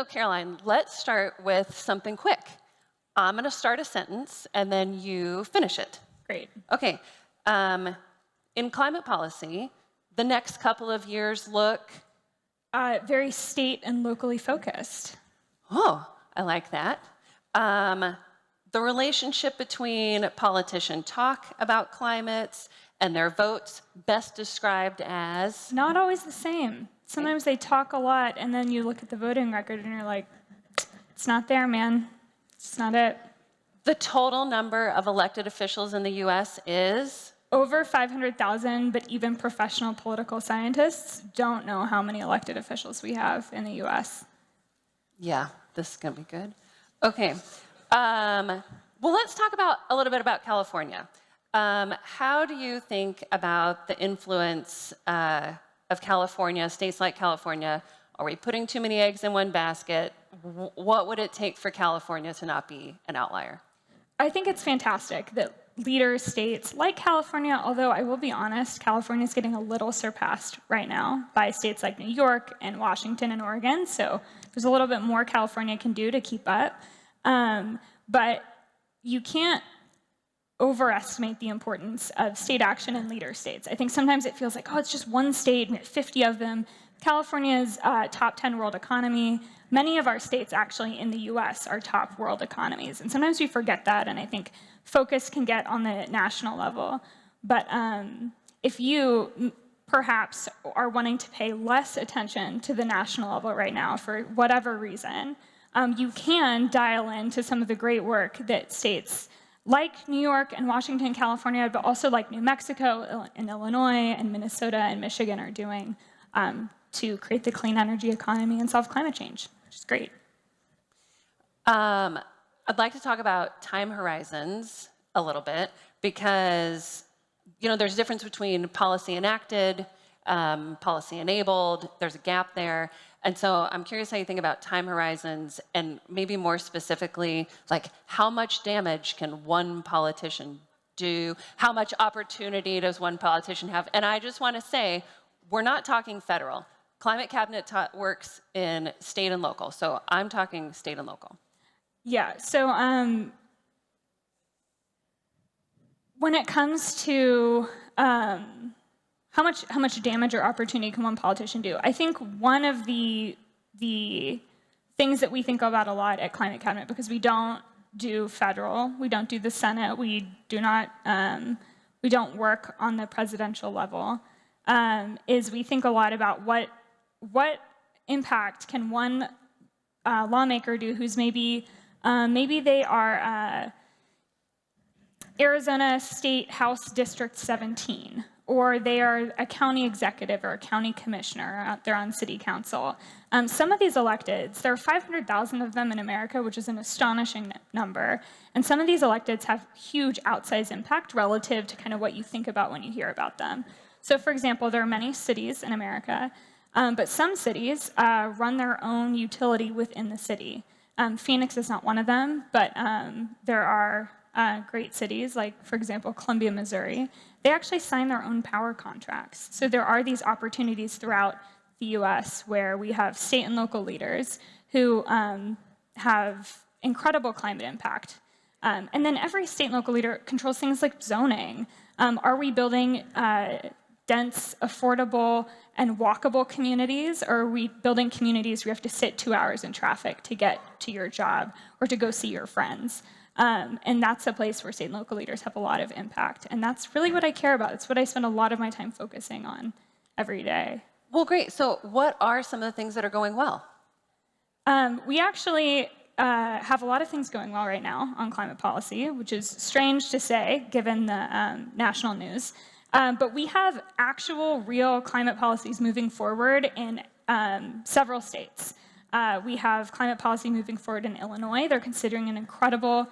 So Caroline, let's start with something quick. I'm going to start a sentence, and then you finish it. Great. Okay. In climate policy, the next couple of years look... Very state and locally focused. Oh, I like that. The relationship between politician talk about climates and their votes, best described as... Not always the same. Sometimes they talk a lot, and then you look at the voting record, and you're like, it's not there, man. It's not it. The total number of elected officials in the U.S. is? Over 500,000, but even professional political scientists don't know how many elected officials we have in the U.S. Yeah, this is going to be good. Okay. Well, let's talk a little bit about California. How do you think about the influence of California, states like California? Are we putting too many eggs in one basket? What would it take for California to not be an outlier? I think it's fantastic that leader states like California, although I will be honest, California is getting a little surpassed right now by states like New York and Washington and Oregon, so there's a little bit more California can do to keep up. But you can't overestimate the importance of state action in leader states. I think sometimes it feels like, oh, it's just one state and 50 of them. California's top 10 world economy. Many of our states actually in the US are top world economies. And sometimes we forget that, and I think focus can get on the national level. But if you perhaps are wanting to pay less attention to the national level right now for whatever reason, you can dial into some of the great work that states like New York and Washington and California, but also like New Mexico and Illinois and Minnesota and Michigan are doing to create the clean energy economy and solve climate change, which is great. I'd like to talk about time horizons a little bit because, there's a difference between policy enacted, policy enabled, there's a gap there. And so I'm curious how you think about time horizons and maybe more specifically, like how much damage can one politician do? How much opportunity does one politician have? And I just want to say, we're not talking federal. Climate Cabinet works in state and local. So I'm talking state and local. Yeah, so when it comes to how much damage or opportunity can one politician do, I think one of the things that we think about a lot at Climate Cabinet, because we don't do federal, we don't do the Senate, we don't work on the presidential level, is we think a lot about what impact can one lawmaker do who's maybe they are Arizona State House District 17, or they are a county executive or a county commissioner out there on city council. Some of these electeds, there are 500,000 of them in America, which is an astonishing number, and some of these electeds have huge outsized impact relative to kind of what you think about when you hear about them. So for example, there are many cities in America, but some cities run their own utility within the city. Phoenix is not one of them, but there are great cities, like, for example, Columbia, Missouri. They actually sign their own power contracts. So there are these opportunities throughout the US where we have state and local leaders who have incredible climate impact. And then every state and local leader controls things like zoning. Are we building dense, affordable, and walkable communities, or are we building communities where you have to sit 2 hours in traffic to get to your job or to go see your friends? And that's a place where state and local leaders have a lot of impact. And that's really what I care about. It's what I spend a lot of my time focusing on every day. Well, great. So what are some of the things that are going well? We actually have a lot of things going well right now on climate policy, which is strange to say given the national news. But we have actual, real climate policies moving forward in several states. We have climate policy moving forward in Illinois. They're considering an incredible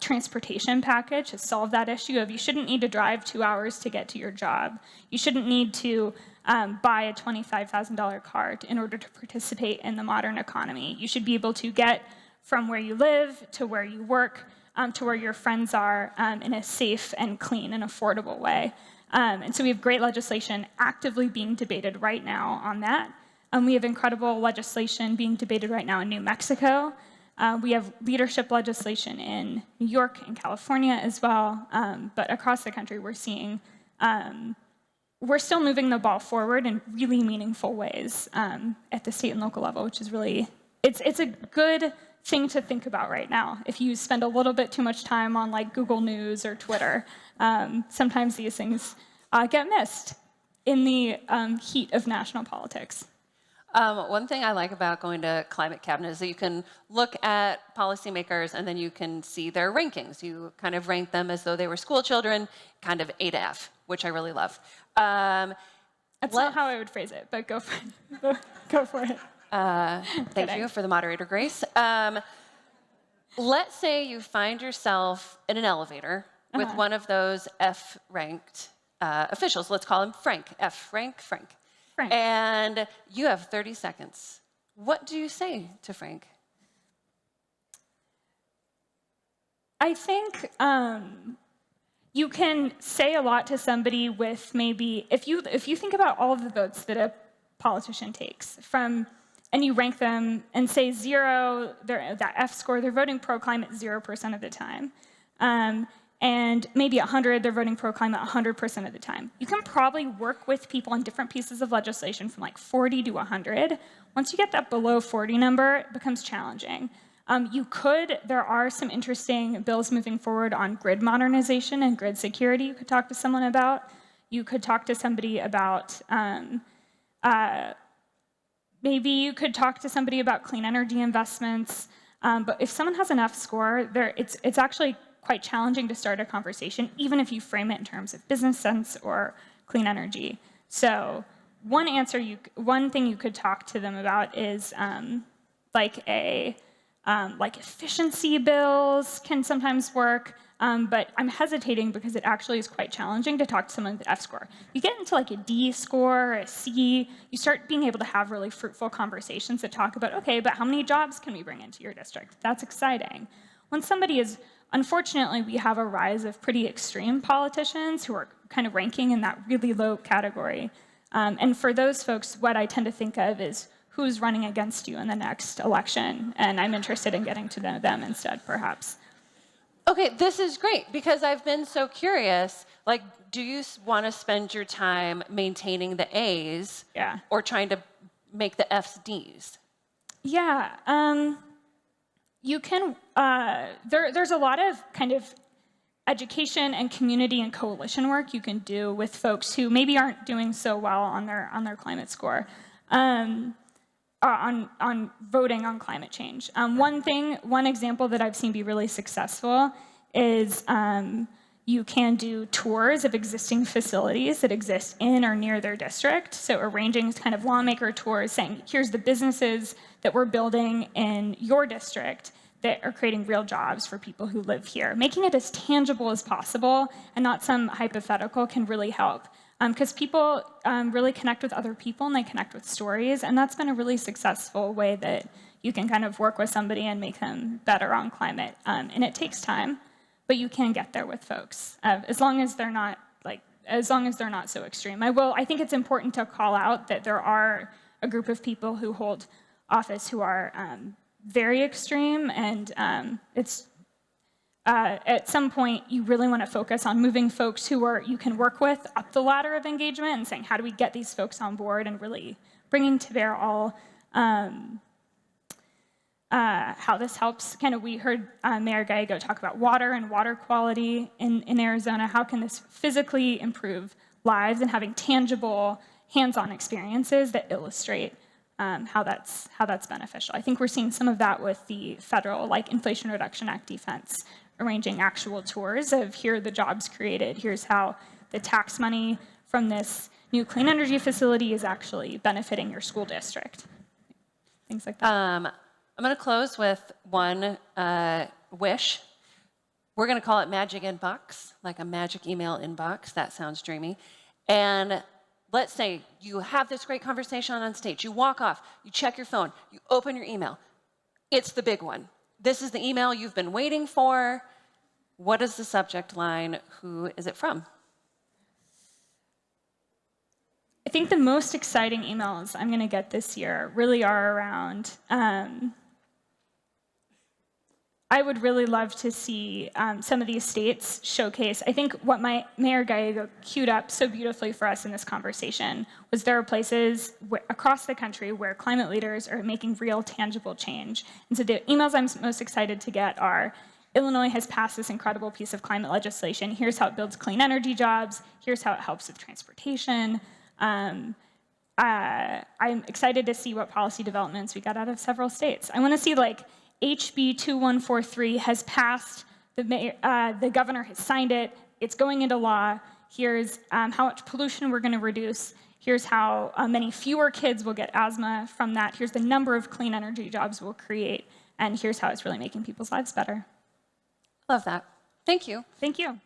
transportation package to solve that issue of you shouldn't need to drive 2 hours to get to your job. You shouldn't need to buy a $25,000 car in order to participate in the modern economy. You should be able to get from where you live to where you work to where your friends are in a safe and clean and affordable way. And so we have great legislation actively being debated right now on that. We have incredible legislation being debated right now in New Mexico. We have leadership legislation in New York and California as well. But across the country, we're seeing, we're still moving the ball forward in really meaningful ways at the state and local level, which is really, it's a good thing to think about right now. If you spend a little bit too much time on like Google News or Twitter, sometimes these things get missed in the heat of national politics. One thing I like about going to climate cabinet is that you can look at policymakers and then you can see their rankings. You kind of rank them as though they were school children, kind of A to F, which I really love. That's not how I would phrase it, but go for it. Go for it. Thank you for the moderator grace. Let's say you find yourself in an elevator with one of those F-ranked officials. Let's call him Frank. F-rank Frank. Frank. And you have 30 seconds. What do you say to Frank? I think you can say a lot to somebody with maybe, if you think about all of the votes that a politician takes from, and you rank them and say 0, that F score, they're voting pro-climate 0% of the time. And maybe 100, they're voting pro-climate 100% of the time. You can probably work with people on different pieces of legislation from like 40 to 100. Once you get that below 40 number, it becomes challenging. There are some interesting bills moving forward on grid modernization and grid security you could talk to someone about. You could talk to somebody about, maybe you could talk to somebody about clean energy investments. But if someone has an F score, it's actually quite challenging to start a conversation, even if you frame it in terms of business sense or clean energy. So one thing you could talk to them about is like efficiency bills can sometimes work, but I'm hesitating because it actually is quite challenging to talk to someone with an F score. You get into like a D score, or a C, you start being able to have really fruitful conversations that talk about, okay, but how many jobs can we bring into your district? That's exciting. When somebody is, unfortunately, we have a rise of pretty extreme politicians who are kind of ranking in that really low category. And for those folks, what I tend to think of is who's running against you in the next election, and I'm interested in getting to know them instead, perhaps. Okay, this is great, because I've been so curious, like, do you want to spend your time maintaining the A's or trying to make the F's D's? Yeah, you can, there's a lot of kind of education and community and coalition work you can do with folks who maybe aren't doing so well on their climate score, on voting on climate change. One example that I've seen be really successful is you can do tours of existing facilities that exist in or near their district. So arranging kind of lawmaker tours saying, here's the businesses that we're building in your district that are creating real jobs for people who live here. Making it as tangible as possible and not some hypothetical can really help. Because people really connect with other people and they connect with stories, and that's been a really successful way that you can kind of work with somebody and make them better on climate. And it takes time, but you can get there with folks, as long as they're not so extreme. I think it's important to call out that there are a group of people who hold office who are very extreme, and at some point, you really want to focus on moving folks who you can work with up the ladder of engagement and saying, how do we get these folks on board, and really bringing to bear all how this helps. We heard Mayor Gallego talk about water and water quality in Arizona. How can this physically improve lives, and having tangible, hands-on experiences that illustrate how that's beneficial. I think we're seeing some of that with the federal, like Inflation Reduction Act defense, arranging actual tours of here are the jobs created, here's how the tax money from this new clean energy facility is actually benefiting your school district. Things like that. I'm going to close with one wish. We're going to call it magic inbox, like a magic email inbox. That sounds dreamy. And let's say you have this great conversation on stage. You walk off, you check your phone, you open your email. It's the big one. This is the email you've been waiting for. What is the subject line? Who is it from? think the most exciting emails I'm going to get this year really are around, I would really love to see some of these states showcase. I think what my Mayor Gallego queued up so beautifully for us in this conversation was there are places across the country where climate leaders are making real, tangible change. And so the emails I'm most excited to get are, Illinois has passed this incredible piece of climate legislation. Here's how it builds clean energy jobs. Here's how it helps with transportation. I'm excited to see what policy developments we got out of several states. I want to see, like, HB 2143 has passed, the governor has signed it, it's going into law. Here's how much pollution we're going to reduce. Here's how many fewer kids will get asthma from that. Here's the number of clean energy jobs we'll create. And here's how it's really making people's lives better. Love that. Thank you. Thank you.